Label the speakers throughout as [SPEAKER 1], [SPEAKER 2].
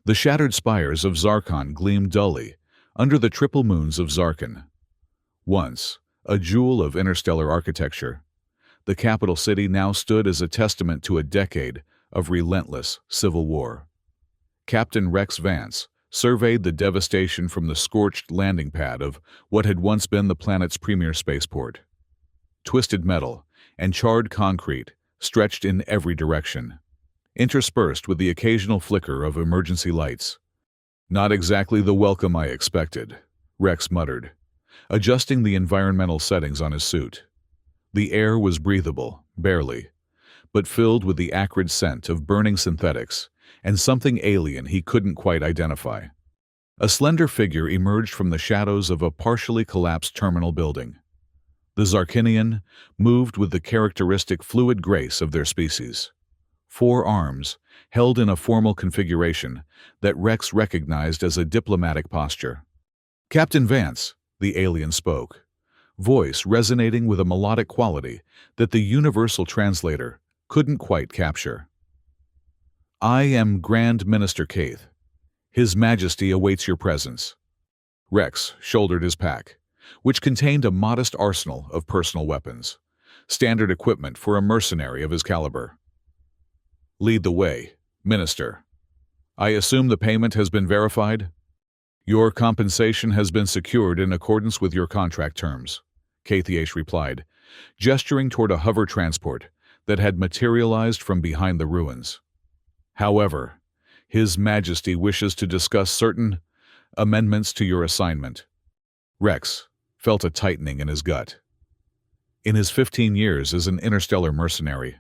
[SPEAKER 1] The shattered spires of Zarkon gleamed dully under the triple moons of Zarkon. Once a jewel of interstellar architecture, the capital city now stood as a testament to a decade of relentless civil war. Captain Rex Vance surveyed the devastation from the scorched landing pad of what had once been the planet's premier spaceport. Twisted metal and charred concrete stretched in every direction, interspersed with the occasional flicker of emergency lights. "Not exactly the welcome I expected," Rex muttered, adjusting the environmental settings on his suit. The air was breathable, barely, but filled with the acrid scent of burning synthetics and something alien he couldn't quite identify. A slender figure emerged from the shadows of a partially collapsed terminal building. The Zarkinian moved with the characteristic fluid grace of their species. 4 arms, held in a formal configuration that Rex recognized as a diplomatic posture. "Captain Vance," the alien spoke, voice resonating with a melodic quality that the universal translator couldn't quite capture. "I am Grand Minister Kaith. His Majesty awaits your presence." Rex shouldered his pack, which contained a modest arsenal of personal weapons, standard equipment for a mercenary of his caliber. "Lead the way, Minister. I assume the payment has been verified?" "Your compensation has been secured in accordance with your contract terms," Kaith replied, gesturing toward a hover transport that had materialized from behind the ruins. "However, His Majesty wishes to discuss certain amendments to your assignment." Rex felt a tightening in his gut. In his 15 years as an interstellar mercenary,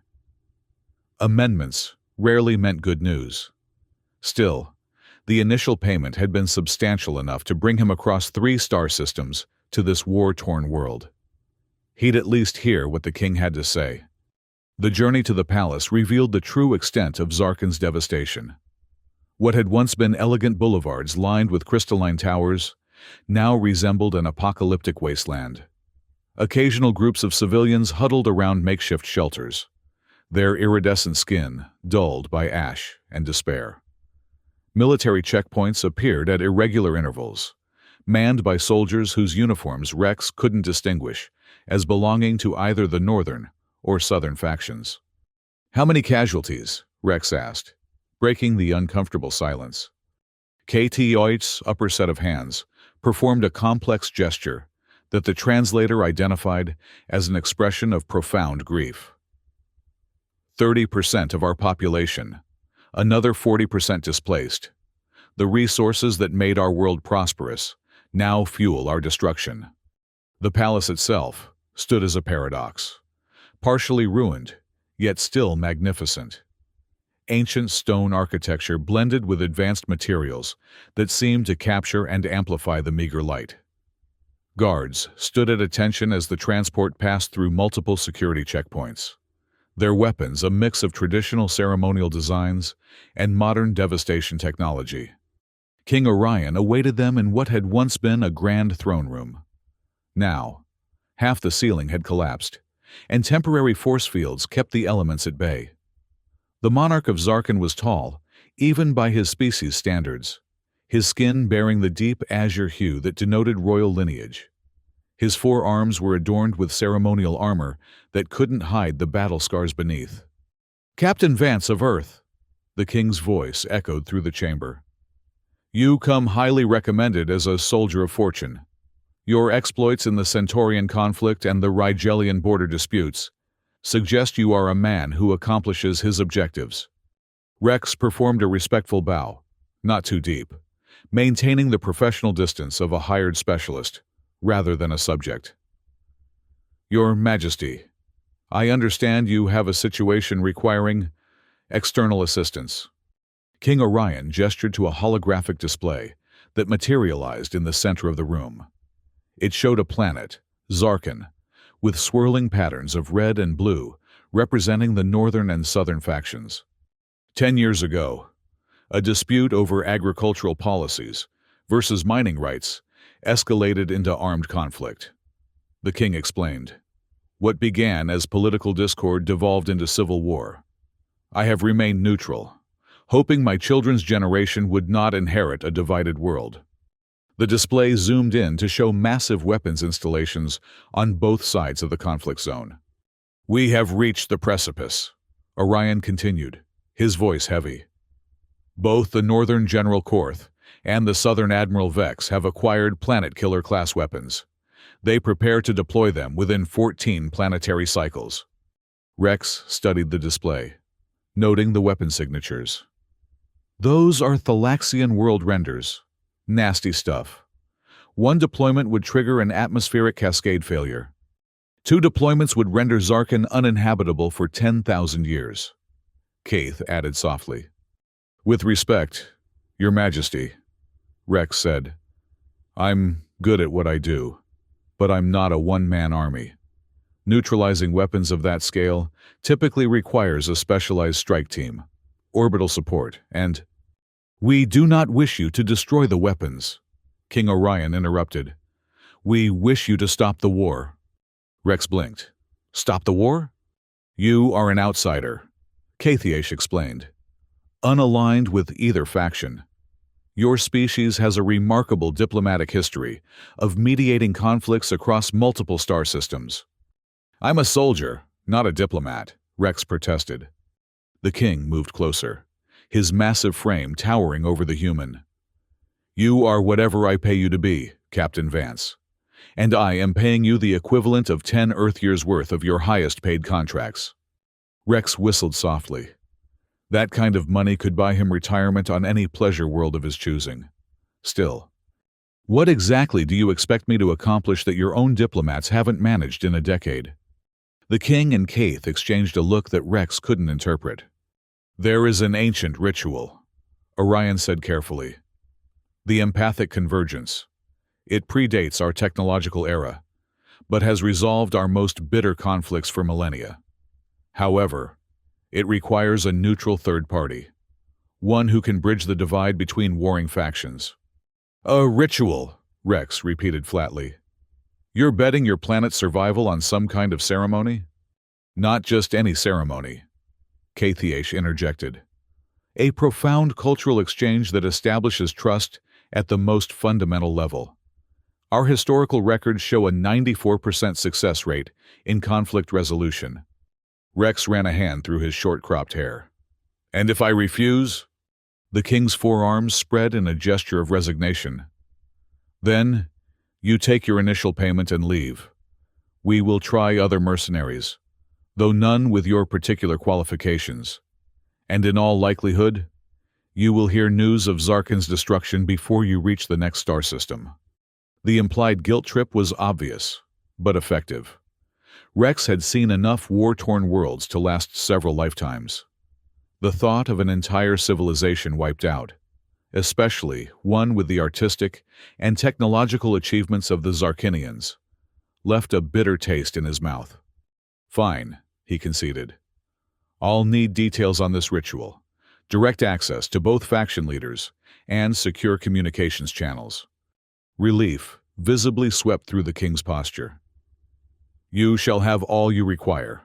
[SPEAKER 1] amendments rarely meant good news. Still, the initial payment had been substantial enough to bring him across 3 star systems to this war-torn world. He'd at least hear what the king had to say. The journey to the palace revealed the true extent of Zarkon's devastation. What had once been elegant boulevards lined with crystalline towers now resembled an apocalyptic wasteland. Occasional groups of civilians huddled around makeshift shelters, their iridescent skin dulled by ash and despair. Military checkpoints appeared at irregular intervals, manned by soldiers whose uniforms Rex couldn't distinguish as belonging to either the northern or southern factions. "How many casualties?" Rex asked, breaking the uncomfortable silence. KTO's upper set of hands performed a complex gesture that the translator identified as an expression of profound grief. 30% of our population, another 40% displaced. The resources that made our world prosperous now fuel our destruction." The palace itself stood as a paradox, partially ruined, yet still magnificent. Ancient stone architecture blended with advanced materials that seemed to capture and amplify the meager light. Guards stood at attention as the transport passed through multiple security checkpoints, their weapons a mix of traditional ceremonial designs and modern devastation technology. King Orion awaited them in what had once been a grand throne room. Now, half the ceiling had collapsed, and temporary force fields kept the elements at bay. The monarch of Zarkon was tall, even by his species' standards, his skin bearing the deep azure hue that denoted royal lineage. His 4 arms were adorned with ceremonial armor that couldn't hide the battle scars beneath. "Captain Vance of Earth," the king's voice echoed through the chamber. "You come highly recommended as a soldier of fortune. Your exploits in the Centaurian conflict and the Rigelian border disputes suggest you are a man who accomplishes his objectives." Rex performed a respectful bow, not too deep, maintaining the professional distance of a hired specialist rather than a subject. "Your Majesty, I understand you have a situation requiring external assistance." King Orion gestured to a holographic display that materialized in the center of the room. It showed a planet, Zarkon, with swirling patterns of red and blue representing the northern and southern factions. 10 years ago, a dispute over agricultural policies versus mining rights escalated into armed conflict. The king explained. What began as political discord devolved into civil war. I have remained neutral, hoping my children's generation would not inherit a divided world. The display zoomed in to show massive weapons installations on both sides of the conflict zone. We have reached the precipice, Orion continued, his voice heavy. Both the Northern General Korth and the Southern Admiral Vex have acquired planet-killer-class weapons. They prepare to deploy them within 14 planetary cycles. Rex studied the display, noting the weapon signatures. Those are Thalaxian world renders. Nasty stuff. One deployment would trigger an atmospheric cascade failure. 2 deployments would render Zarkon uninhabitable for 10,000 years. Kaith added softly. With respect, Your Majesty, Rex said. I'm good at what I do, but I'm not a one-man army. Neutralizing weapons of that scale typically requires a specialized strike team, orbital support, and... We do not wish you to destroy the weapons, King Orion interrupted. We wish you to stop the war. Rex blinked. Stop the war? You are an outsider, Kaith explained. Unaligned with either faction. Your species has a remarkable diplomatic history of mediating conflicts across multiple star systems. I'm a soldier, not a diplomat, Rex protested. The king moved closer, his massive frame towering over the human. You are whatever I pay you to be, Captain Vance, and I am paying you the equivalent of 10 Earth years' worth of your highest-paid contracts. Rex whistled softly. That kind of money could buy him retirement on any pleasure world of his choosing. Still, what exactly do you expect me to accomplish that your own diplomats haven't managed in a decade? The king and Kaith exchanged a look that Rex couldn't interpret. There is an ancient ritual, Orion said carefully. The empathic convergence. It predates our technological era, but has resolved our most bitter conflicts for millennia. However, it requires a neutral third party, one who can bridge the divide between warring factions. A ritual, Rex repeated flatly. You're betting your planet's survival on some kind of ceremony? Not just any ceremony, Kaith interjected. A profound cultural exchange that establishes trust at the most fundamental level. Our historical records show a 94% success rate in conflict resolution. Rex ran a hand through his short-cropped hair. And if I refuse? The king's forearms spread in a gesture of resignation. Then, you take your initial payment and leave. We will try other mercenaries, though none with your particular qualifications. And in all likelihood, you will hear news of Zarkon's destruction before you reach the next star system. The implied guilt trip was obvious, but effective. Rex had seen enough war-torn worlds to last several lifetimes. The thought of an entire civilization wiped out, especially one with the artistic and technological achievements of the Zarkinians, left a bitter taste in his mouth. Fine, he conceded. I'll need details on this ritual, direct access to both faction leaders, and secure communications channels. Relief visibly swept through the king's posture. You shall have all you require.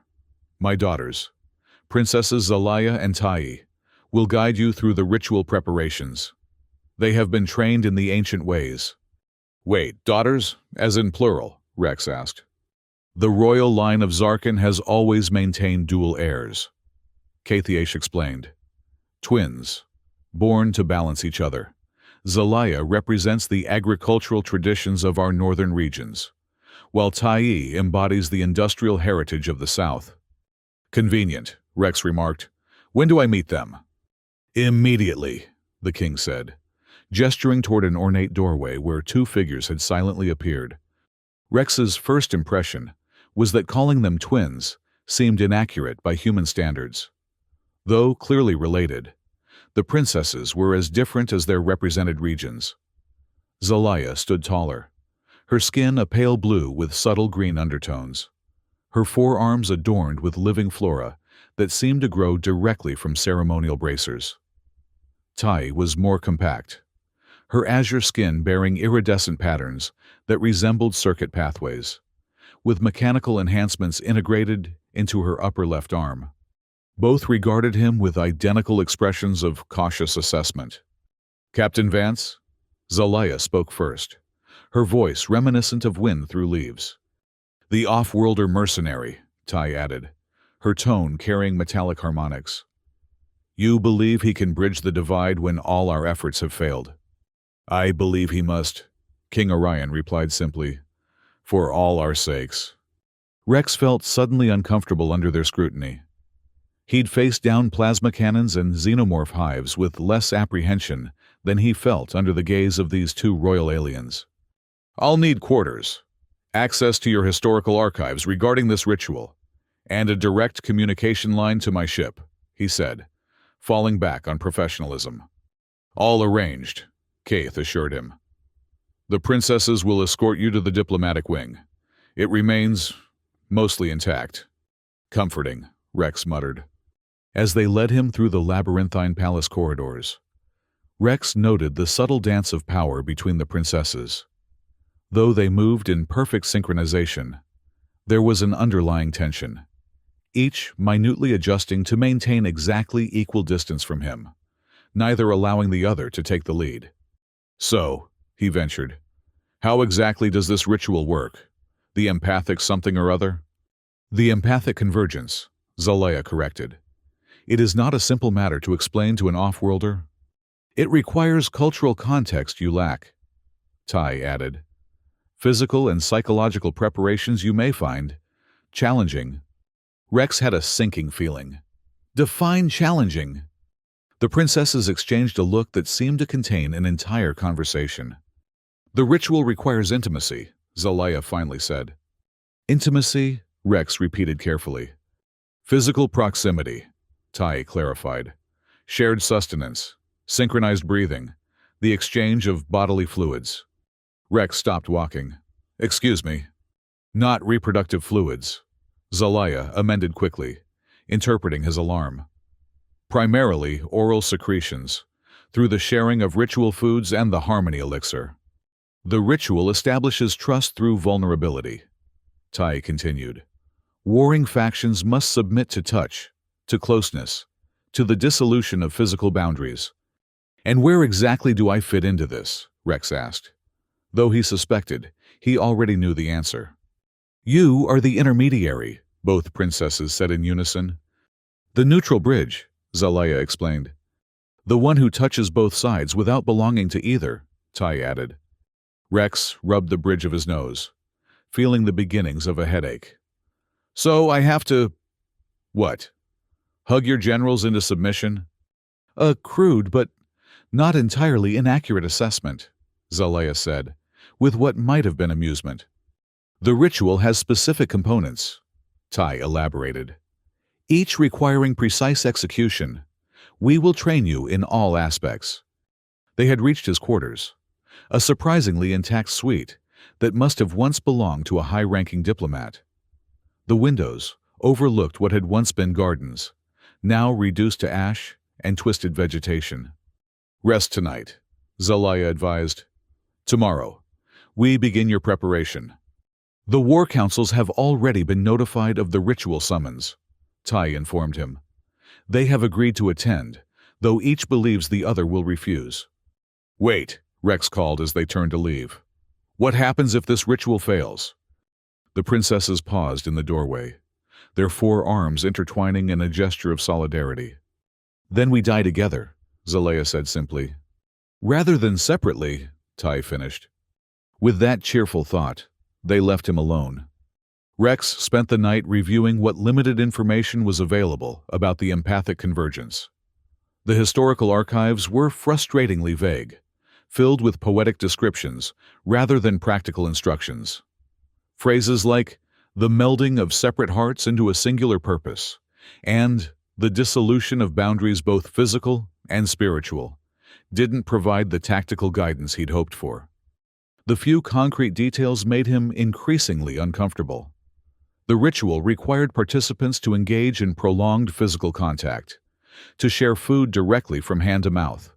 [SPEAKER 1] My daughters, Princesses Zelaya and Tai, will guide you through the ritual preparations. They have been trained in the ancient ways. Wait, daughters, as in plural, Rex asked. The royal line of Zarkon has always maintained dual heirs, Kaith explained. Twins, born to balance each other. Zelaya represents the agricultural traditions of our northern regions, while Tai embodies the industrial heritage of the south. Convenient, Rex remarked. When do I meet them? Immediately, the king said, gesturing toward an ornate doorway where 2 figures had silently appeared. Rex's first impression was that calling them twins seemed inaccurate by human standards. Though clearly related, the princesses were as different as their represented regions. Zelaya stood taller, her skin a pale blue with subtle green undertones, her forearms adorned with living flora that seemed to grow directly from ceremonial bracers. Tai was more compact, her azure skin bearing iridescent patterns that resembled circuit pathways, with mechanical enhancements integrated into her upper left arm. Both regarded him with identical expressions of cautious assessment. "Captain Vance?" Zelaya spoke first, her voice reminiscent of wind through leaves. "The off-worlder mercenary," Ty added, her tone carrying metallic harmonics. "You believe he can bridge the divide when all our efforts have failed?" "I believe he must," King Orion replied simply, "for all our sakes." Rex felt suddenly uncomfortable under their scrutiny. He'd faced down plasma cannons and xenomorph hives with less apprehension than he felt under the gaze of these two royal aliens. "I'll need quarters, access to your historical archives regarding this ritual, and a direct communication line to my ship," he said, falling back on professionalism. "All arranged," Keith assured him. "The princesses will escort you to the diplomatic wing. It remains mostly intact." "Comforting," Rex muttered, as they led him through the labyrinthine palace corridors. Rex noted the subtle dance of power between the princesses. Though they moved in perfect synchronization, there was an underlying tension, each minutely adjusting to maintain exactly equal distance from him, neither allowing the other to take the lead. "So," he ventured, "how exactly does this ritual work? The empathic something or other?" "The empathic convergence," Zelaya corrected. "It is not a simple matter to explain to an off-worlder. It requires cultural context you lack," Ty added. "Physical and psychological preparations you may find challenging." Rex had a sinking feeling. Define challenging. The princesses exchanged a look that seemed to contain an entire conversation. "The ritual requires intimacy," Zelaya finally said. "Intimacy?" Rex repeated carefully. "Physical proximity," Ty clarified. "Shared sustenance, synchronized breathing, the exchange of bodily fluids." Rex stopped walking. "Excuse me. Not reproductive fluids," Zelaya amended quickly, interpreting his alarm. "Primarily oral secretions, through the sharing of ritual foods and the harmony elixir. The ritual establishes trust through vulnerability," Tai continued. "Warring factions must submit to touch, to closeness, to the dissolution of physical boundaries." "And where exactly do I fit into this?" Rex asked. Though he suspected, he already knew the answer. "You are the intermediary," both princesses said in unison. "The neutral bridge," Zelaya explained. "The one who touches both sides without belonging to either," Tai added. Rex rubbed the bridge of his nose, feeling the beginnings of a headache. "So I have to... what? Hug your generals into submission?" "A crude but not entirely inaccurate assessment," Zelaya said, with what might have been amusement. "The ritual has specific components," Tai elaborated, "each requiring precise execution. We will train you in all aspects." They had reached his quarters, a surprisingly intact suite that must have once belonged to a high-ranking diplomat. The windows overlooked what had once been gardens, now reduced to ash and twisted vegetation. "Rest tonight," Zelaya advised. "Tomorrow, we begin your preparation." "The war councils have already been notified of the ritual summons," Tai informed him. "They have agreed to attend, though each believes the other will refuse." "Wait," Rex called as they turned to leave. "What happens if this ritual fails?" The princesses paused in the doorway, their four arms intertwining in a gesture of solidarity. "Then we die together," Zelaya said simply. "Rather than separately," Tai finished. With that cheerful thought, they left him alone. Rex spent the night reviewing what limited information was available about the empathic convergence. The historical archives were frustratingly vague, filled with poetic descriptions rather than practical instructions. Phrases like "the melding of separate hearts into a singular purpose" and "the dissolution of boundaries both physical and spiritual" didn't provide the tactical guidance he'd hoped for. The few concrete details made him increasingly uncomfortable. The ritual required participants to engage in prolonged physical contact, to share food directly from hand to mouth,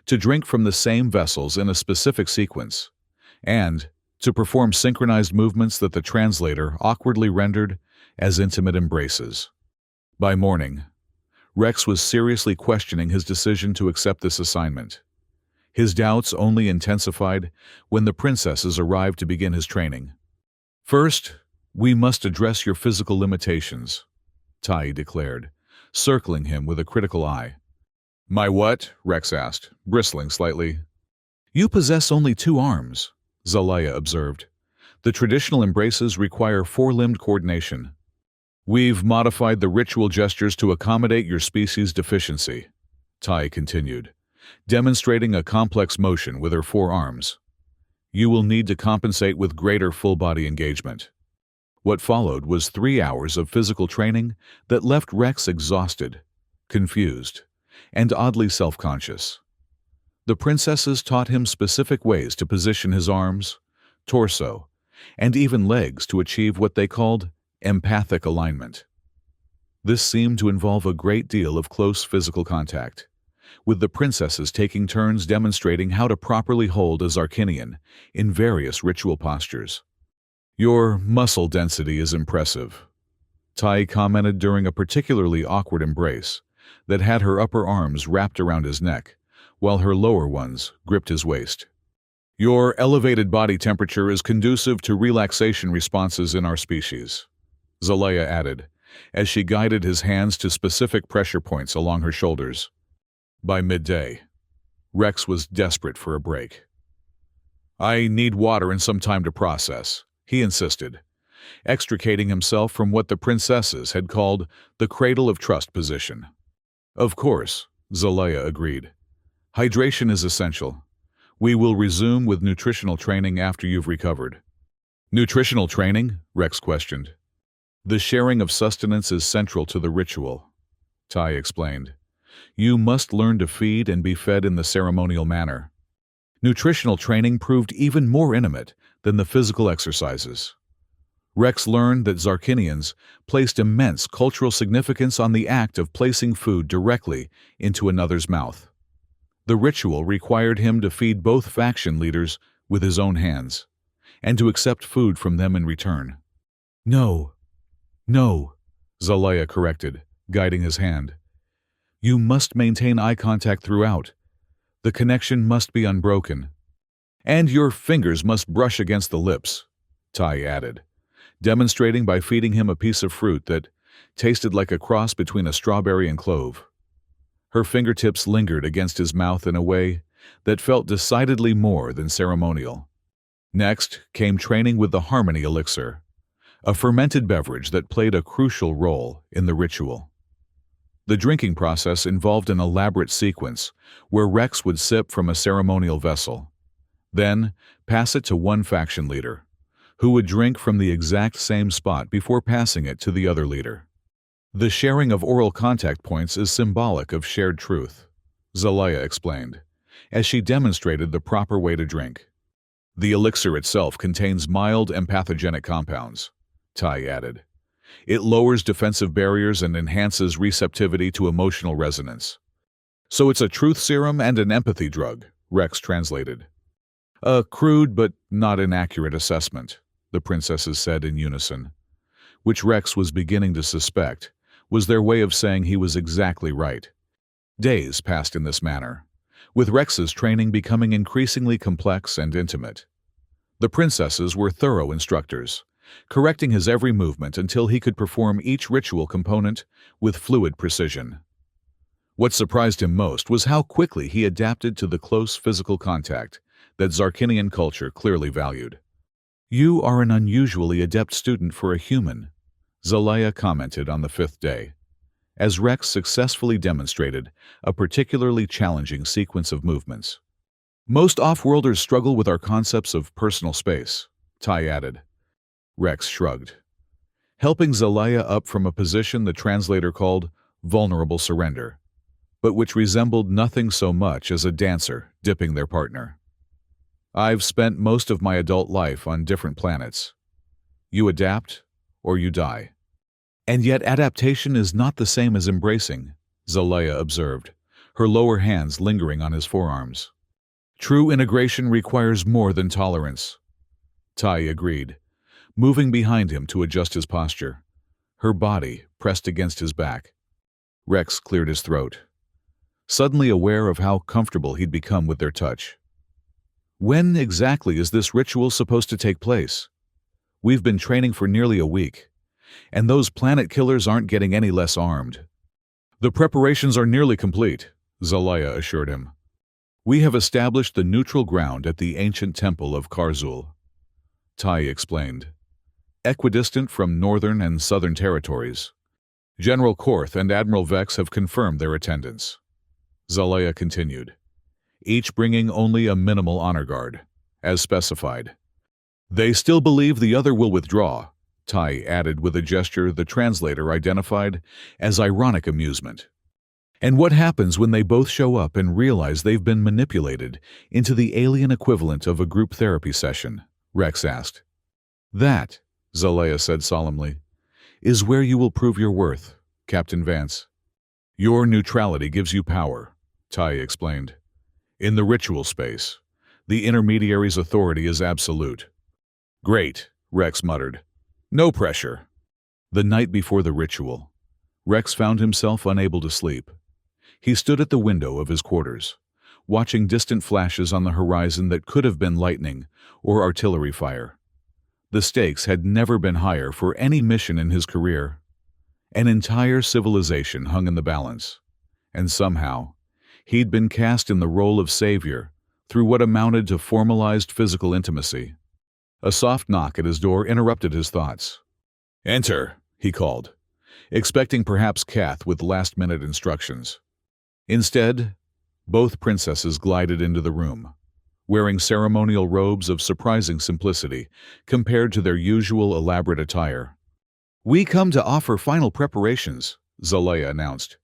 [SPEAKER 1] to drink from the same vessels in a specific sequence, and to perform synchronized movements that the translator awkwardly rendered as intimate embraces. By morning, Rex was seriously questioning his decision to accept this assignment. His doubts only intensified when the princesses arrived to begin his training. "First, we must address your physical limitations," Tai declared, circling him with a critical eye. "My what?" Rex asked, bristling slightly. "You possess only 2 arms," Zelaya observed. "The traditional embraces require 4-limbed coordination. We've modified the ritual gestures to accommodate your species' deficiency," Tai continued, demonstrating a complex motion with her 4 arms. "You will need to compensate with greater full-body engagement." What followed was 3 hours of physical training that left Rex exhausted, confused, and oddly self-conscious. The princesses taught him specific ways to position his arms, torso, and even legs to achieve what they called empathic alignment. This seemed to involve a great deal of close physical contact, with the princesses taking turns demonstrating how to properly hold a Zarkinian in various ritual postures. "Your muscle density is impressive," Tai commented during a particularly awkward embrace that had her upper arms wrapped around his neck, while her lower ones gripped his waist. "Your elevated body temperature is conducive to relaxation responses in our species," Zelaya added, as she guided his hands to specific pressure points along her shoulders. By midday, Rex was desperate for a break. "I need water and some time to process," he insisted, extricating himself from what the princesses had called the cradle of trust position. "Of course," Zelaya agreed. "Hydration is essential. We will resume with nutritional training after you've recovered." "Nutritional training?" Rex questioned. "The sharing of sustenance is central to the ritual," Tai explained. "You must learn to feed and be fed in the ceremonial manner." Nutritional training proved even more intimate than the physical exercises. Rex learned that Zarkinians placed immense cultural significance on the act of placing food directly into another's mouth. The ritual required him to feed both faction leaders with his own hands, and to accept food from them in return. "No, no," Zelaya corrected, guiding his hand. "You must maintain eye contact throughout. The connection must be unbroken. And your fingers must brush against the lips," Tai added, demonstrating by feeding him a piece of fruit that tasted like a cross between a strawberry and clove. Her fingertips lingered against his mouth in a way that felt decidedly more than ceremonial. Next came training with the Harmony Elixir, a fermented beverage that played a crucial role in the ritual. The drinking process involved an elaborate sequence where Rex would sip from a ceremonial vessel, then pass it to one faction leader, who would drink from the exact same spot before passing it to the other leader. "The sharing of oral contact points is symbolic of shared truth," Zelaya explained, as she demonstrated the proper way to drink. "The elixir itself contains mild empathogenic compounds," Tai added. "It lowers defensive barriers and enhances receptivity to emotional resonance." "So it's a truth serum and an empathy drug," Rex translated. "A crude but not inaccurate assessment," the princesses said in unison, which Rex was beginning to suspect was their way of saying he was exactly right. Days passed in this manner, with Rex's training becoming increasingly complex and intimate. The princesses were thorough instructors, correcting his every movement until he could perform each ritual component with fluid precision. What surprised him most was how quickly he adapted to the close physical contact that Zarkinian culture clearly valued. "You are an unusually adept student for a human," Zelaya commented on the 5th day, as Rex successfully demonstrated a particularly challenging sequence of movements. "Most off-worlders struggle with our concepts of personal space," Tai added. Rex shrugged, helping Zelaya up from a position the translator called vulnerable surrender, but which resembled nothing so much as a dancer dipping their partner. "I've spent most of my adult life on different planets. You adapt, or you die." "And yet adaptation is not the same as embracing," Zelaya observed, her lower hands lingering on his forearms. "True integration requires more than tolerance," Tai agreed, moving behind him to adjust his posture, her body pressed against his back. Rex cleared his throat, suddenly aware of how comfortable he'd become with their touch. When exactly is this ritual supposed to take place? We've been training for nearly a week, and those planet killers aren't getting any less armed. The preparations are nearly complete, Zelaya assured him. We have established the neutral ground at the ancient temple of Karzul, Tai explained, equidistant from northern and southern territories. General Korth and Admiral Vex have confirmed their attendance. Zelaya continued, each bringing only a minimal honor guard, as specified. They still believe the other will withdraw, Tai added with a gesture the translator identified as ironic amusement. And what happens when they both show up and realize they've been manipulated into the alien equivalent of a group therapy session? Rex asked. That, Zelaya said solemnly, is where you will prove your worth, Captain Vance. Your neutrality gives you power, Tai explained. In the ritual space, the intermediary's authority is absolute. Great, Rex muttered. No pressure. The night before the ritual, Rex found himself unable to sleep. He stood at the window of his quarters, watching distant flashes on the horizon that could have been lightning or artillery fire. The stakes had never been higher for any mission in his career. An entire civilization hung in the balance, and somehow, he'd been cast in the role of savior through what amounted to formalized physical intimacy. A soft knock at his door interrupted his thoughts. Enter, he called, expecting perhaps Kath with last-minute instructions. Instead, both princesses glided into the room, wearing ceremonial robes of surprising simplicity compared to their usual elaborate attire. We come to offer final preparations, Zelaya announced.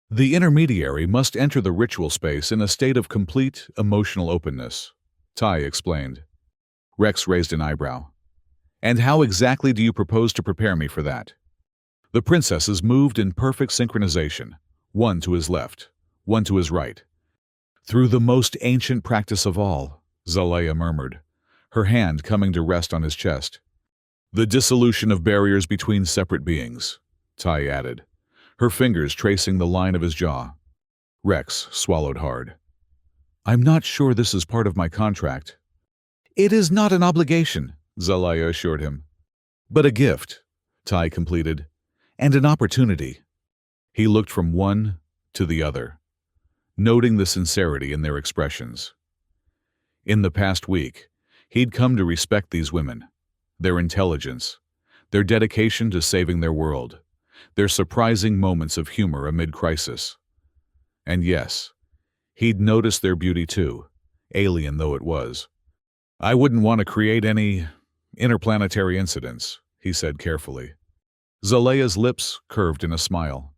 [SPEAKER 1] The intermediary must enter the ritual space in a state of complete emotional openness, Tai explained. Rex raised an eyebrow. And how exactly do you propose to prepare me for that? The princesses moved in perfect synchronization, one to his left, one to his right. Through the most ancient practice of all, Zelaya murmured, her hand coming to rest on his chest. The dissolution of barriers between separate beings, Tai added, her fingers tracing the line of his jaw. Rex swallowed hard. I'm not sure this is part of my contract. It is not an obligation, Zelaya assured him. But a gift, Tai completed, and an opportunity. He looked from one to the other, noting the sincerity in their expressions. In the past week, he'd come to respect these women, their intelligence, their dedication to saving their world, their surprising moments of humor amid crisis. And yes, he'd noticed their beauty too, alien though it was. I wouldn't want to create any interplanetary incidents, he said carefully. Zelaya's lips curved in a smile.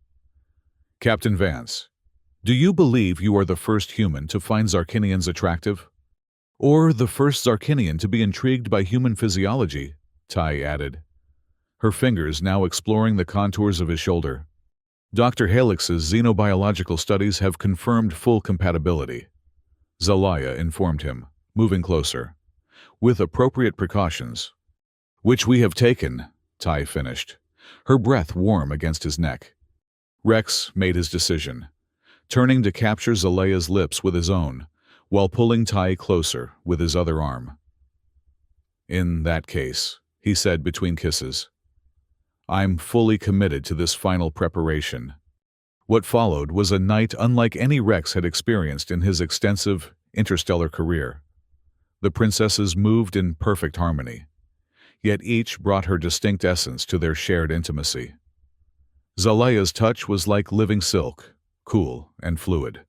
[SPEAKER 1] Captain Vance, do you believe you are the first human to find Zarkinians attractive? Or the first Zarkinian to be intrigued by human physiology, Tai added, her fingers now exploring the contours of his shoulder. Dr. Helix's xenobiological studies have confirmed full compatibility, Zelaya informed him, moving closer. With appropriate precautions. Which we have taken, Tai finished, her breath warm against his neck. Rex made his decision, turning to capture Zelaya's lips with his own, while pulling Tai closer with his other arm. In that case, he said between kisses, I'm fully committed to this final preparation. What followed was a night unlike any Rex had experienced in his extensive interstellar career. The princesses moved in perfect harmony, yet each brought her distinct essence to their shared intimacy. Zelaya's touch was like living silk, cool and fluid,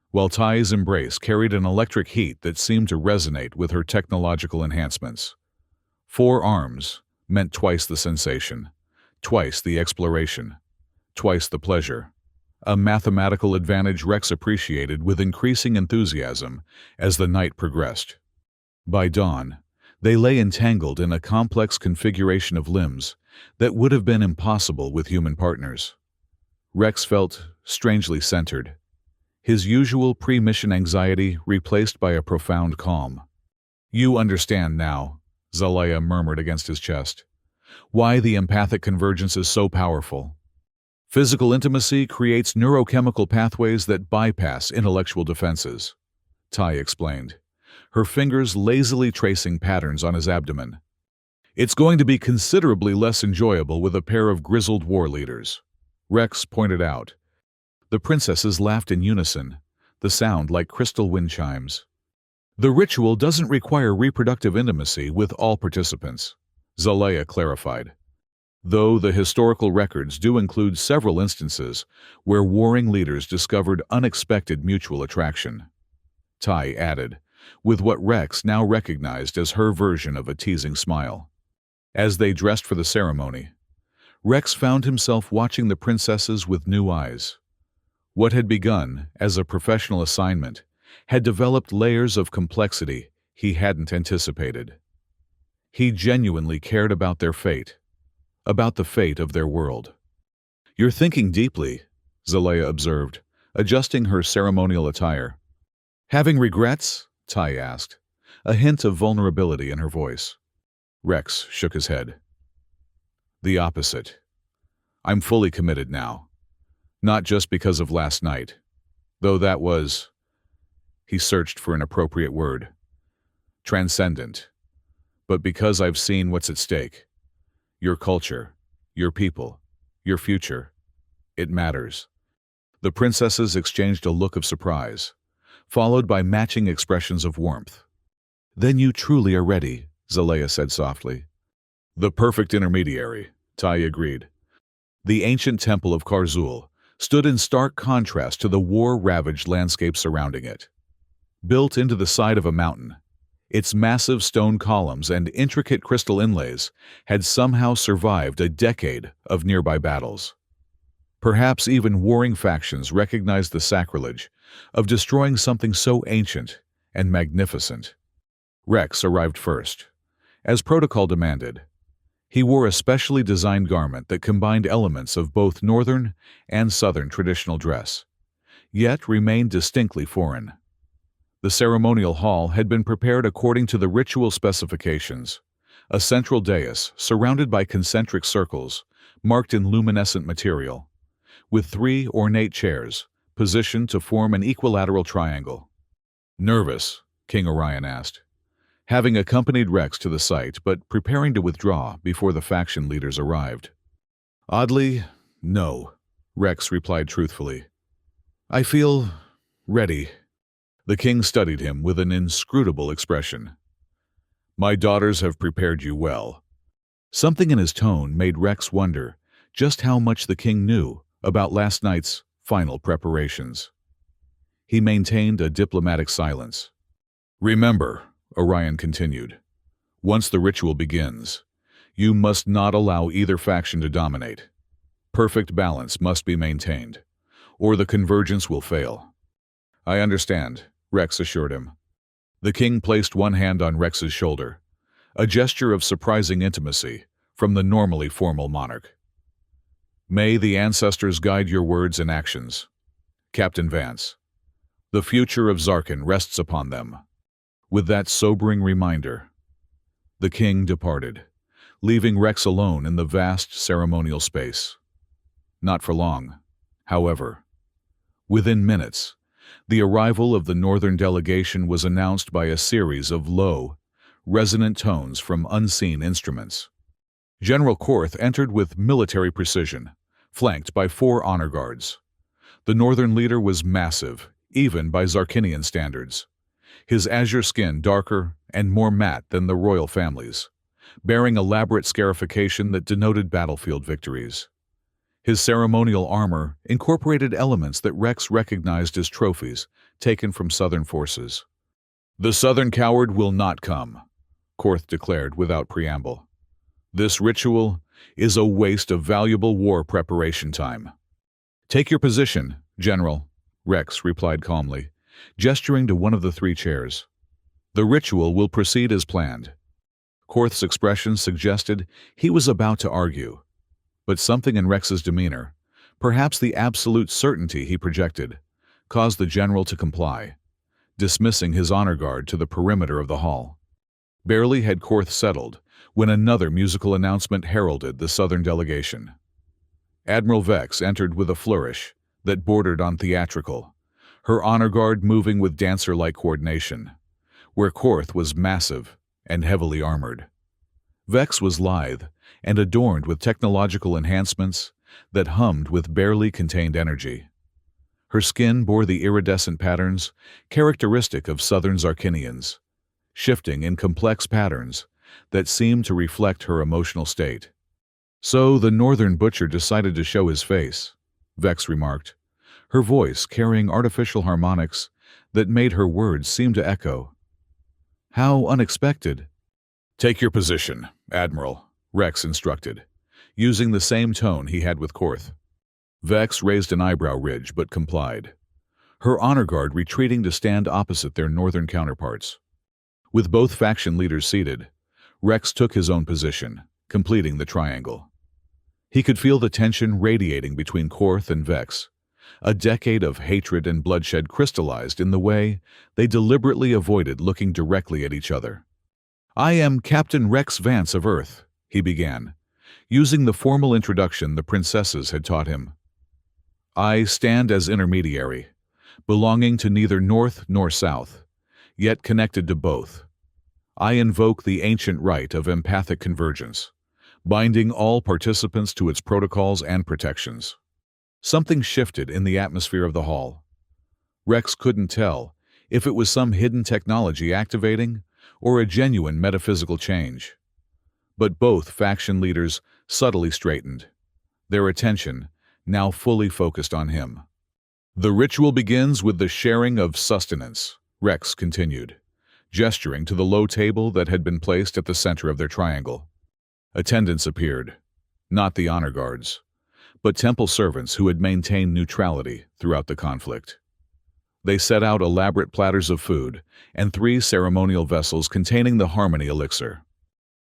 [SPEAKER 1] while Tai's embrace carried an electric heat that seemed to resonate with her technological enhancements. 4 arms meant twice the sensation, twice the exploration, twice the pleasure, a mathematical advantage Rex appreciated with increasing enthusiasm as the night progressed. By dawn, they lay entangled in a complex configuration of limbs that would have been impossible with human partners. Rex felt strangely centered, his usual pre-mission anxiety replaced by a profound calm. You understand now, Zelaya murmured against his chest, why the empathic convergence is so powerful. Physical intimacy creates neurochemical pathways that bypass intellectual defenses, Tai explained, her fingers lazily tracing patterns on his abdomen. It's going to be considerably less enjoyable with a pair of grizzled war leaders, Rex pointed out. The princesses laughed in unison, the sound like crystal wind chimes. The ritual doesn't require reproductive intimacy with all participants, Zalea clarified, though the historical records do include several instances where warring leaders discovered unexpected mutual attraction. Tai added, with what Rex now recognized as her version of a teasing smile. As they dressed for the ceremony, Rex found himself watching the princesses with new eyes. What had begun as a professional assignment had developed layers of complexity he hadn't anticipated. He genuinely cared about their fate, about the fate of their world. "You're thinking deeply," Zalea observed, adjusting her ceremonial attire. "Having regrets?" Tai asked, a hint of vulnerability in her voice. Rex shook his head. "The opposite. I'm fully committed now. Not just because of last night, though that was," he searched for an appropriate word, "transcendent, but because I've seen what's at stake. Your culture, your people, your future. It matters." The princesses exchanged a look of surprise, followed by matching expressions of warmth. "Then you truly are ready," Zalea said softly. "The perfect intermediary," Tai agreed. The ancient temple of Karzul stood in stark contrast to the war-ravaged landscape surrounding it. Built into the side of a mountain, its massive stone columns and intricate crystal inlays had somehow survived a decade of nearby battles. Perhaps even warring factions recognized the sacrilege of destroying something so ancient and magnificent. Rex arrived first, as protocol demanded. He wore a specially designed garment that combined elements of both northern and southern traditional dress, yet remained distinctly foreign. The ceremonial hall had been prepared according to the ritual specifications, a central dais surrounded by concentric circles marked in luminescent material, with 3 ornate chairs positioned to form an equilateral triangle. "Nervous?" King Orion asked, having accompanied Rex to the site but preparing to withdraw before the faction leaders arrived. "Oddly, no," Rex replied truthfully. "I feel ready." The king studied him with an inscrutable expression. "My daughters have prepared you well." Something in his tone made Rex wonder just how much the king knew about last night's final preparations. He maintained a diplomatic silence. "Remember," Orion continued, "once the ritual begins, you must not allow either faction to dominate. Perfect balance must be maintained, or the convergence will fail." "I understand," Rex assured him. The king placed one hand on Rex's shoulder, a gesture of surprising intimacy from the normally formal monarch. "May the ancestors guide your words and actions. Captain Vance, the future of Zarkin rests upon them." With that sobering reminder, the king departed, leaving Rex alone in the vast ceremonial space. Not for long, however. Within minutes, the arrival of the northern delegation was announced by a series of low, resonant tones from unseen instruments. General Korth entered with military precision, flanked by 4 honor guards. The northern leader was massive, even by Zarkinian standards. His azure skin darker and more matte than the royal families, bearing elaborate scarification that denoted battlefield victories. His ceremonial armor incorporated elements that Rex recognized as trophies taken from southern forces. "The southern coward will not come," Korth declared without preamble. "This ritual is a waste of valuable war preparation time." "Take your position, General," Rex replied calmly, gesturing to one of the 3 chairs. "The ritual will proceed as planned." Korth's expression suggested he was about to argue, but something in Rex's demeanor, perhaps the absolute certainty he projected, caused the general to comply, dismissing his honor guard to the perimeter of the hall. Barely had Korth settled when another musical announcement heralded the southern delegation. Admiral Vex entered with a flourish that bordered on theatrical, her honor guard moving with dancer-like coordination, where Korth was massive and heavily armored. Vex was lithe and adorned with technological enhancements that hummed with barely contained energy. Her skin bore the iridescent patterns characteristic of southern Zarkinians, shifting in complex patterns that seemed to reflect her emotional state. "So the northern butcher decided to show his face," Vex remarked, her voice carrying artificial harmonics that made her words seem to echo. "How unexpected." "Take your position, Admiral," Rex instructed, using the same tone he had with Korth. Vex raised an eyebrow ridge but complied, her honor guard retreating to stand opposite their northern counterparts. With both faction leaders seated, Rex took his own position, completing the triangle. He could feel the tension radiating between Korth and Vex. A decade of hatred and bloodshed crystallized in the way they deliberately avoided looking directly at each other. "I am Captain Rex Vance of Earth," he began, using the formal introduction the princesses had taught him. "I stand as intermediary, belonging to neither North nor South, yet connected to both. I invoke the ancient right of empathic convergence, binding all participants to its protocols and protections." Something shifted in the atmosphere of the hall. Rex couldn't tell if it was some hidden technology activating or a genuine metaphysical change. But both faction leaders subtly straightened, their attention now fully focused on him. "The ritual begins with the sharing of sustenance," Rex continued, gesturing to the low table that had been placed at the center of their triangle. Attendants appeared, not the honor guards, but temple servants who had maintained neutrality throughout the conflict. They set out elaborate platters of food and 3 ceremonial vessels containing the Harmony Elixir.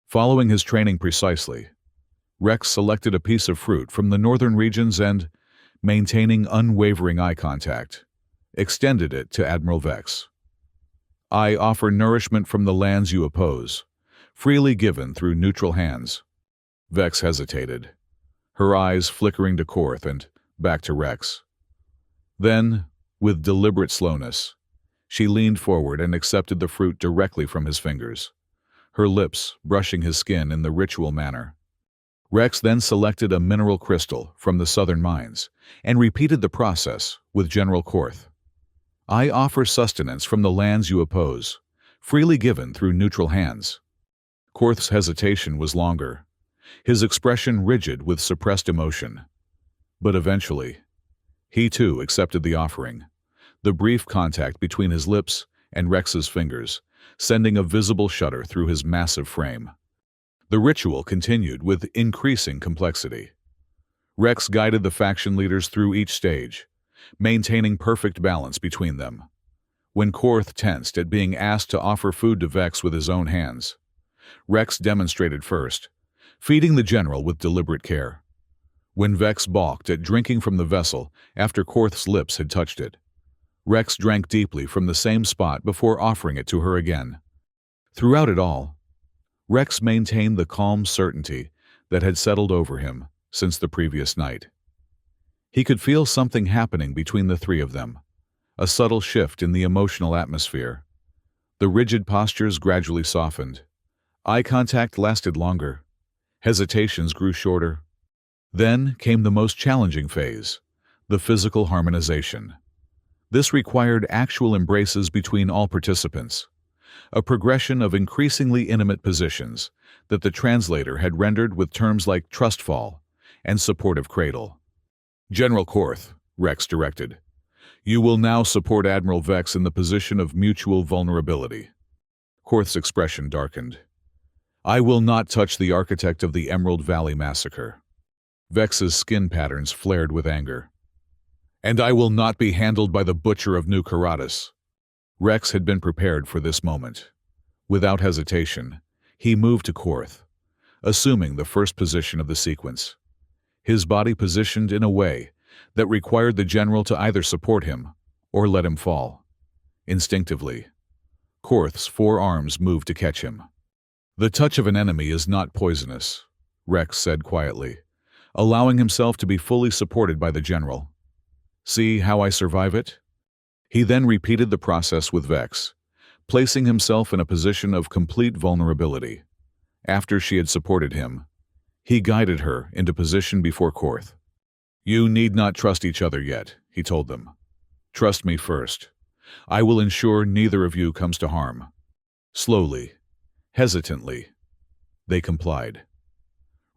[SPEAKER 1] Following his training precisely, Rex selected a piece of fruit from the northern regions and, maintaining unwavering eye contact, extended it to Admiral Vex. "I offer nourishment from the lands you oppose, freely given through neutral hands." Vex hesitated, her eyes flickering to Korth and back to Rex. Then, with deliberate slowness, she leaned forward and accepted the fruit directly from his fingers, her lips brushing his skin in the ritual manner. Rex then selected a mineral crystal from the southern mines and repeated the process with General Korth. "I offer sustenance from the lands you oppose, freely given through neutral hands." Korth's hesitation was longer, his expression rigid with suppressed emotion. But eventually, he too accepted the offering, the brief contact between his lips and Rex's fingers, sending a visible shudder through his massive frame. The ritual continued with increasing complexity. Rex guided the faction leaders through each stage, maintaining perfect balance between them. When Korth tensed at being asked to offer food to Vex with his own hands, Rex demonstrated first, feeding the general with deliberate care. When Vex balked at drinking from the vessel after Korth's lips had touched it, Rex drank deeply from the same spot before offering it to her again. Throughout it all, Rex maintained the calm certainty that had settled over him since the previous night. He could feel something happening between the 3 of them, a subtle shift in the emotional atmosphere. The rigid postures gradually softened. Eye contact lasted longer. Hesitations grew shorter. Then came the most challenging phase, the physical harmonization. This required actual embraces between all participants, a progression of increasingly intimate positions that the translator had rendered with terms like trustfall and supportive cradle. "General Korth," Rex directed, "you will now support Admiral Vex in the position of mutual vulnerability." Korth's expression darkened. "I will not touch the architect of the Emerald Valley massacre." Vex's skin patterns flared with anger. "And I will not be handled by the butcher of New Karatas." Rex had been prepared for this moment. Without hesitation, he moved to Korth, assuming the first position of the sequence, his body positioned in a way that required the general to either support him or let him fall. Instinctively, Korth's 4 arms moved to catch him. "The touch of an enemy is not poisonous," Rex said quietly, allowing himself to be fully supported by the general. "See how I survive it?" He then repeated the process with Vex, placing himself in a position of complete vulnerability. After she had supported him, he guided her into position before Korth. "You need not trust each other yet," he told them. "Trust me first. I will ensure neither of you comes to harm." Slowly, hesitantly, they complied.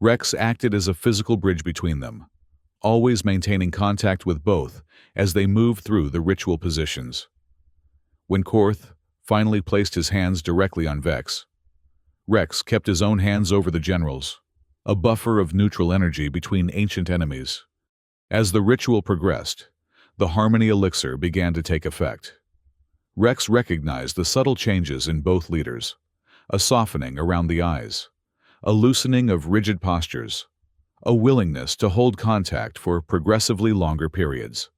[SPEAKER 1] Rex acted as a physical bridge between them, always maintaining contact with both as they moved through the ritual positions. When Korth finally placed his hands directly on Vex, Rex kept his own hands over the generals, a buffer of neutral energy between ancient enemies. As the ritual progressed, the harmony elixir began to take effect. Rex recognized the subtle changes in both leaders, a softening around the eyes, a loosening of rigid postures, a willingness to hold contact for progressively longer periods.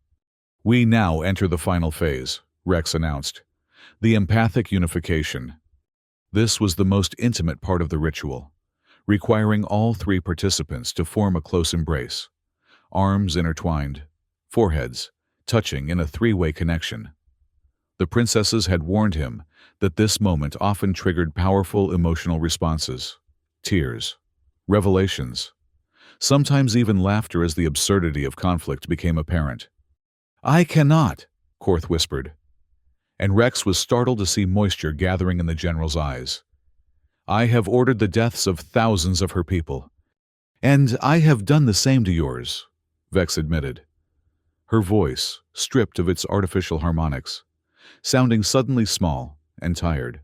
[SPEAKER 1] "We now enter the final phase," Rex announced, the empathic unification. This was the most intimate part of the ritual, requiring all three participants to form a close embrace, arms intertwined, foreheads touching in a three-way connection. The princesses had warned him that this moment often triggered powerful emotional responses, tears, revelations, sometimes even laughter as the absurdity of conflict became apparent. "I cannot," Korth whispered, and Rex was startled to see moisture gathering in the general's eyes. "I have ordered the deaths of thousands of her people, and I have done the same to yours," Vex admitted, her voice stripped of its artificial harmonics, sounding suddenly small and tired.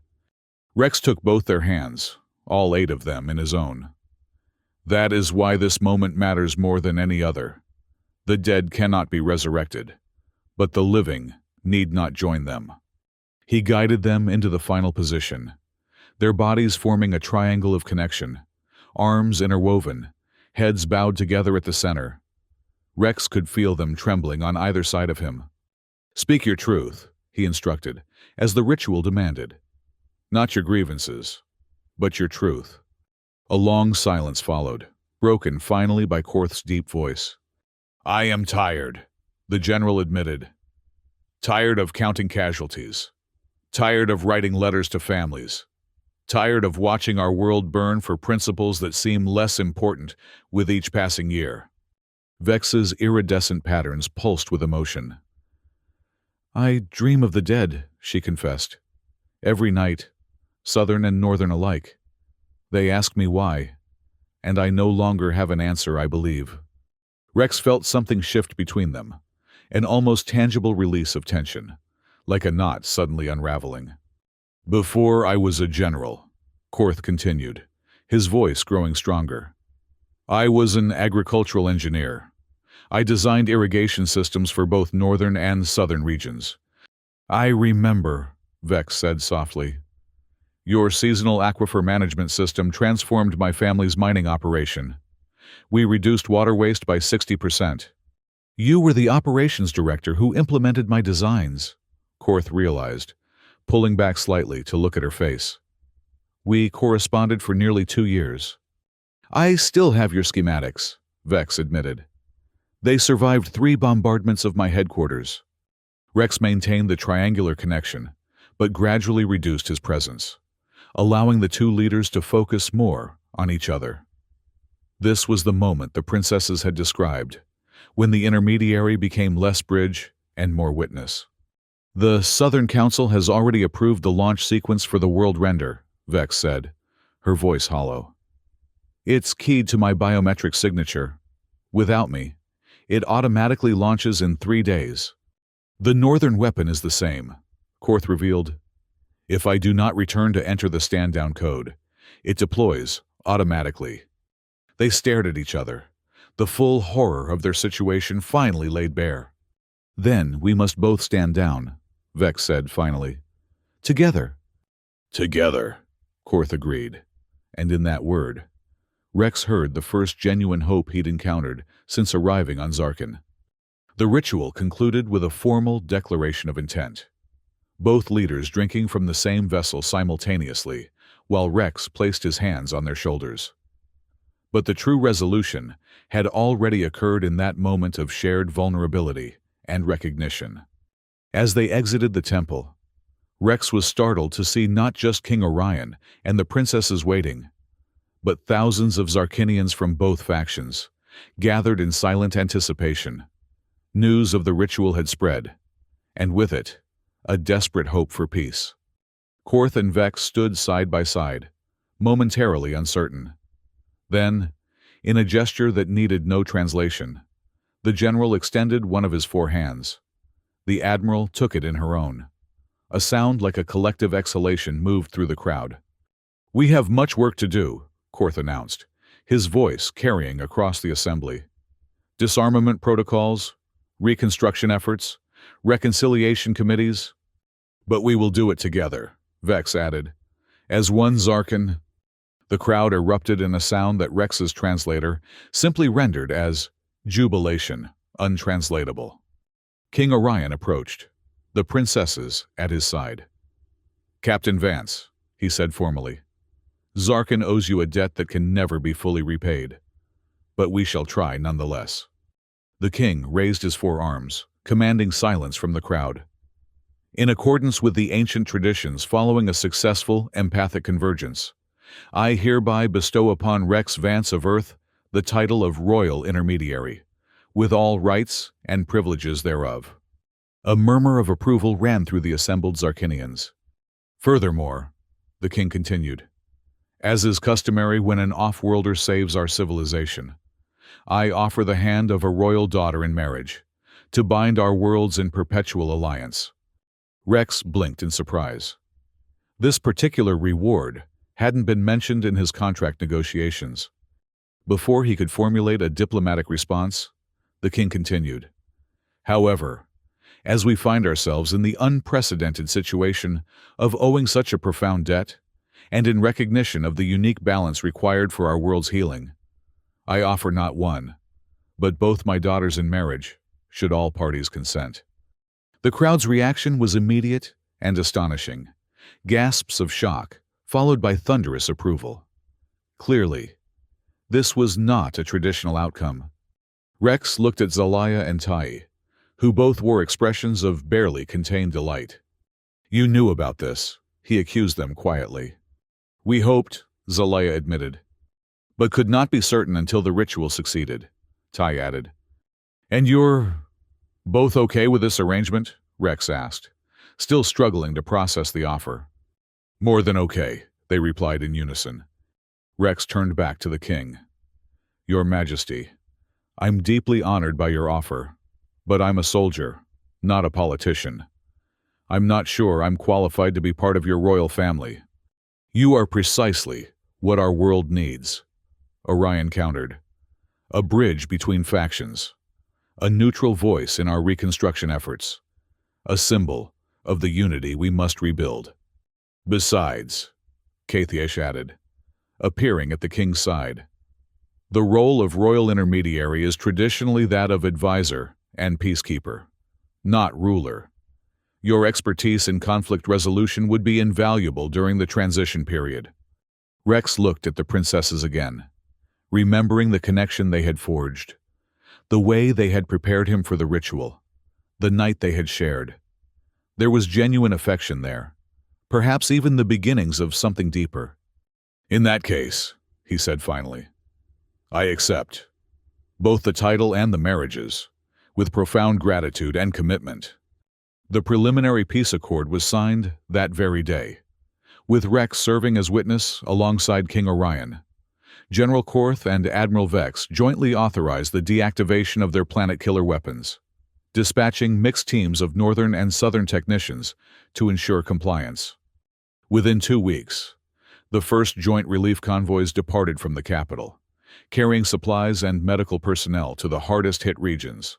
[SPEAKER 1] Rex took both their hands, all 8 of them, in his own. "That is why this moment matters more than any other. The dead cannot be resurrected, but the living need not join them." He guided them into the final position, their bodies forming a triangle of connection, arms interwoven, heads bowed together at the center. Rex could feel them trembling on either side of him. "Speak your truth," he instructed, as the ritual demanded. "Not your grievances, but your truth." A long silence followed, broken finally by Korth's deep voice. "I am tired," the general admitted. "Tired of counting casualties. Tired of writing letters to families. Tired of watching our world burn for principles that seem less important with each passing year." Vex's iridescent patterns pulsed with emotion. "I dream of the dead," she confessed. "Every night, southern and northern alike. They ask me why, and I no longer have an answer, I believe." Rex felt something shift between them, an almost tangible release of tension, like a knot suddenly unraveling. "Before I was a general," Korth continued, his voice growing stronger, "I was an agricultural engineer. I designed irrigation systems for both northern and southern regions." "I remember," Vex said softly. "Your seasonal aquifer management system transformed my family's mining operation. We reduced water waste by 60%. You were the operations director who implemented my designs," Korth realized, pulling back slightly to look at her face. "We corresponded for nearly 2 years." "I still have your schematics," Vex admitted. "They survived 3 bombardments of my headquarters." Rex maintained the triangular connection, but gradually reduced his presence, allowing the 2 leaders to focus more on each other. This was the moment the princesses had described, when the intermediary became less bridge and more witness. "The Southern Council has already approved the launch sequence for the world render," Vex said, her voice hollow. "It's keyed to my biometric signature. Without me, it automatically launches in 3 days. The northern weapon is the same," Korth revealed. "If I do not return to enter the stand-down code, it deploys automatically." They stared at each other, the full horror of their situation finally laid bare. "Then we must both stand down," Vex said finally. "Together." "Together," Korth agreed, and in that word, Rex heard the first genuine hope he'd encountered since arriving on Zarkin. The ritual concluded with a formal declaration of intent, both leaders drinking from the same vessel simultaneously, while Rex placed his hands on their shoulders. But the true resolution had already occurred in that moment of shared vulnerability and recognition. As they exited the temple, Rex was startled to see not just King Orion and the princesses waiting, but thousands of Zarkinians from both factions, gathered in silent anticipation. News of the ritual had spread, and with it, a desperate hope for peace. Korth and Vex stood side by side, momentarily uncertain. Then, in a gesture that needed no translation, the general extended one of his four hands. The admiral took it in her own. A sound like a collective exhalation moved through the crowd. "We have much work to do," Korth announced, his voice carrying across the assembly. "Disarmament protocols, reconstruction efforts, reconciliation committees. But we will do it together," Vex added. "As one Zarkin." The crowd erupted in a sound that Rex's translator simply rendered as jubilation, untranslatable. King Orion approached, the princesses at his side. "Captain Vance," he said formally, "Zarkin owes you a debt that can never be fully repaid. But we shall try nonetheless." The king raised his four arms, commanding silence from the crowd. "In accordance with the ancient traditions following a successful empathic convergence, I hereby bestow upon Rex Vance of Earth the title of Royal Intermediary, with all rights and privileges thereof." A murmur of approval ran through the assembled Zarkinians. "Furthermore," the king continued, "as is customary when an off-worlder saves our civilization, I offer the hand of a royal daughter in marriage, to bind our worlds in perpetual alliance." Rex blinked in surprise. This particular reward hadn't been mentioned in his contract negotiations. Before he could formulate a diplomatic response, the king continued, "However, as we find ourselves in the unprecedented situation of owing such a profound debt, and in recognition of the unique balance required for our world's healing, I offer not one, but both my daughters in marriage, should all parties consent." The crowd's reaction was immediate and astonishing. Gasps of shock, followed by thunderous approval. Clearly, this was not a traditional outcome. Rex looked at Zelaya and Tai, who both wore expressions of barely contained delight. "You knew about this," he accused them quietly. "We hoped," Zelaya admitted, "but could not be certain until the ritual succeeded," Tai added. "And you're both okay with this arrangement?" Rex asked, still struggling to process the offer. "More than okay," they replied in unison. Rex turned back to the king. "Your Majesty, I'm deeply honored by your offer, but I'm a soldier, not a politician. I'm not sure I'm qualified to be part of your royal family." "You are precisely what our world needs," Orion countered. "A bridge between factions, a neutral voice in our reconstruction efforts, a symbol of the unity we must rebuild." "Besides," Kathiesh added, appearing at the king's side, "the role of royal intermediary is traditionally that of advisor and peacekeeper, not ruler. Your expertise in conflict resolution would be invaluable during the transition period." Rex looked at the princesses again, remembering the connection they had forged, the way they had prepared him for the ritual, the night they had shared. There was genuine affection there, perhaps even the beginnings of something deeper. "In that case," he said finally, "I accept both the title and the marriages, with profound gratitude and commitment." The preliminary peace accord was signed that very day, with Rex serving as witness alongside King Orion. General Korth and Admiral Vex jointly authorized the deactivation of their planet-killer weapons, dispatching mixed teams of northern and southern technicians to ensure compliance. Within 2 weeks, the first joint relief convoys departed from the capital, carrying supplies and medical personnel to the hardest-hit regions.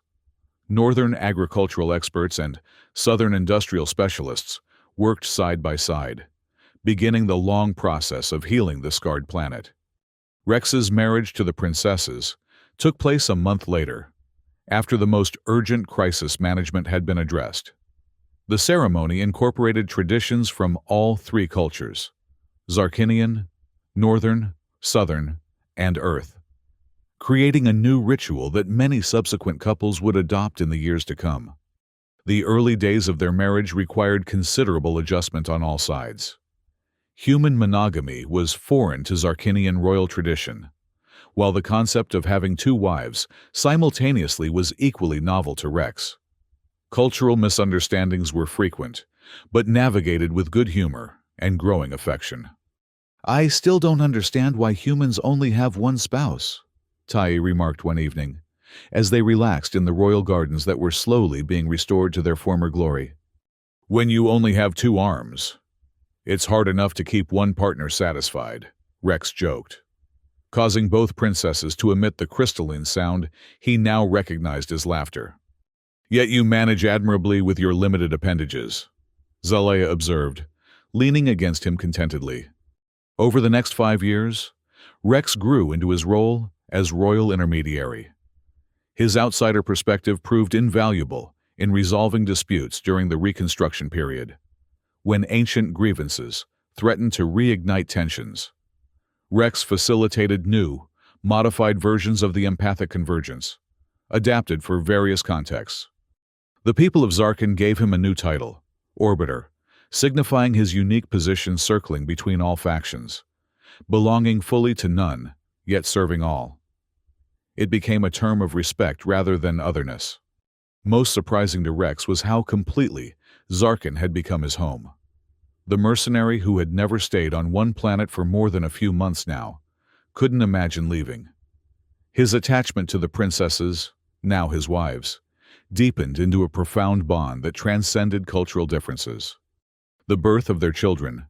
[SPEAKER 1] Northern agricultural experts and southern industrial specialists worked side by side, beginning the long process of healing the scarred planet. Rex's marriage to the princesses took place a month later, after the most urgent crisis management had been addressed. The ceremony incorporated traditions from all three cultures: Zarkinian, Northern, Southern, and Earth. creating a new ritual that many subsequent couples would adopt in the years to come. The early days of their marriage required considerable adjustment on all sides. Human monogamy was foreign to Zarkinian royal tradition, while the concept of having two wives simultaneously was equally novel to Rex. Cultural misunderstandings were frequent, but navigated with good humor and growing affection. "I still don't understand why humans only have one spouse," Tai remarked one evening, as they relaxed in the royal gardens that were slowly being restored to their former glory. "When you only have two arms, it's hard enough to keep one partner satisfied," Rex joked. Causing both princesses to emit the crystalline sound he now recognized as laughter. "Yet you manage admirably with your limited appendages," Zalea observed, leaning against him contentedly. Over the next 5 years, Rex grew into his role as royal intermediary. His outsider perspective proved invaluable in resolving disputes during the Reconstruction period, when ancient grievances threatened to reignite tensions. Rex facilitated new, modified versions of the empathic convergence, adapted for various contexts. The people of Zarkin gave him a new title, Orbiter, signifying his unique position circling between all factions, belonging fully to none, yet serving all. It became a term of respect rather than otherness. Most surprising to Rex was how completely Zarkin had become his home. The mercenary who had never stayed on one planet for more than a few months now couldn't imagine leaving. His attachment to the princesses, now his wives, deepened into a profound bond that transcended cultural differences. The birth of their children,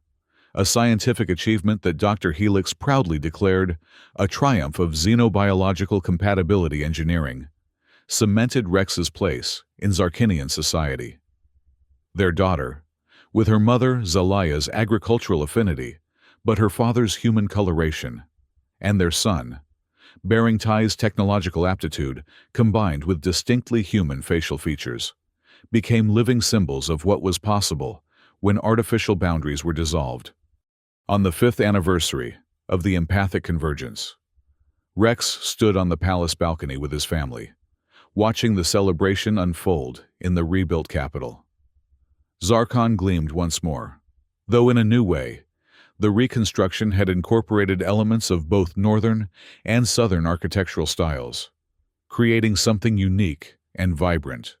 [SPEAKER 1] a scientific achievement that Dr. Helix proudly declared a triumph of xenobiological compatibility engineering, cemented Rex's place in Zarkinian society. Their daughter, with her mother Zalaya's agricultural affinity, but her father's human coloration, and their son, bearing Tai's technological aptitude combined with distinctly human facial features, became living symbols of what was possible when artificial boundaries were dissolved. On the 5th anniversary of the empathic convergence, Rex stood on the palace balcony with his family, watching the celebration unfold in the rebuilt capital. Zarkon gleamed once more, though in a new way. The reconstruction had incorporated elements of both northern and southern architectural styles, creating something unique and vibrant.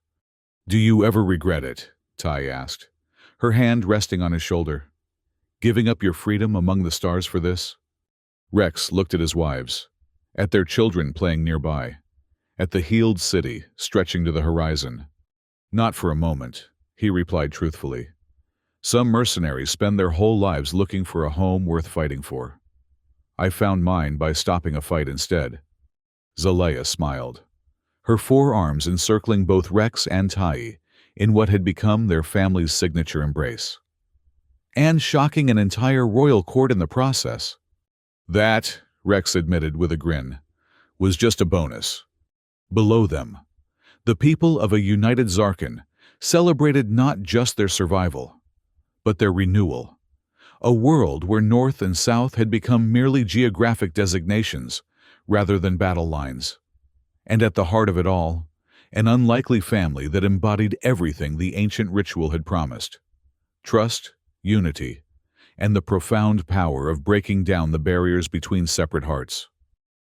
[SPEAKER 1] "Do you ever regret it?" Tai asked, her hand resting on his shoulder. "Giving up your freedom among the stars for this?" Rex looked at his wives, at their children playing nearby, at the healed city stretching to the horizon. "Not for a moment," he replied truthfully. "Some mercenaries spend their whole lives looking for a home worth fighting for. I found mine by stopping a fight instead." Zalea smiled, her forearms encircling both Rex and Tai in what had become their family's signature embrace. "And shocking an entire royal court in the process." "That," Rex admitted with a grin, "was just a bonus." Below them, the people of a united Zarkin celebrated not just their survival, but their renewal. A world where North and South had become merely geographic designations rather than battle lines. And at the heart of it all, an unlikely family that embodied everything the ancient ritual had promised: trust, unity, and the profound power of breaking down the barriers between separate hearts.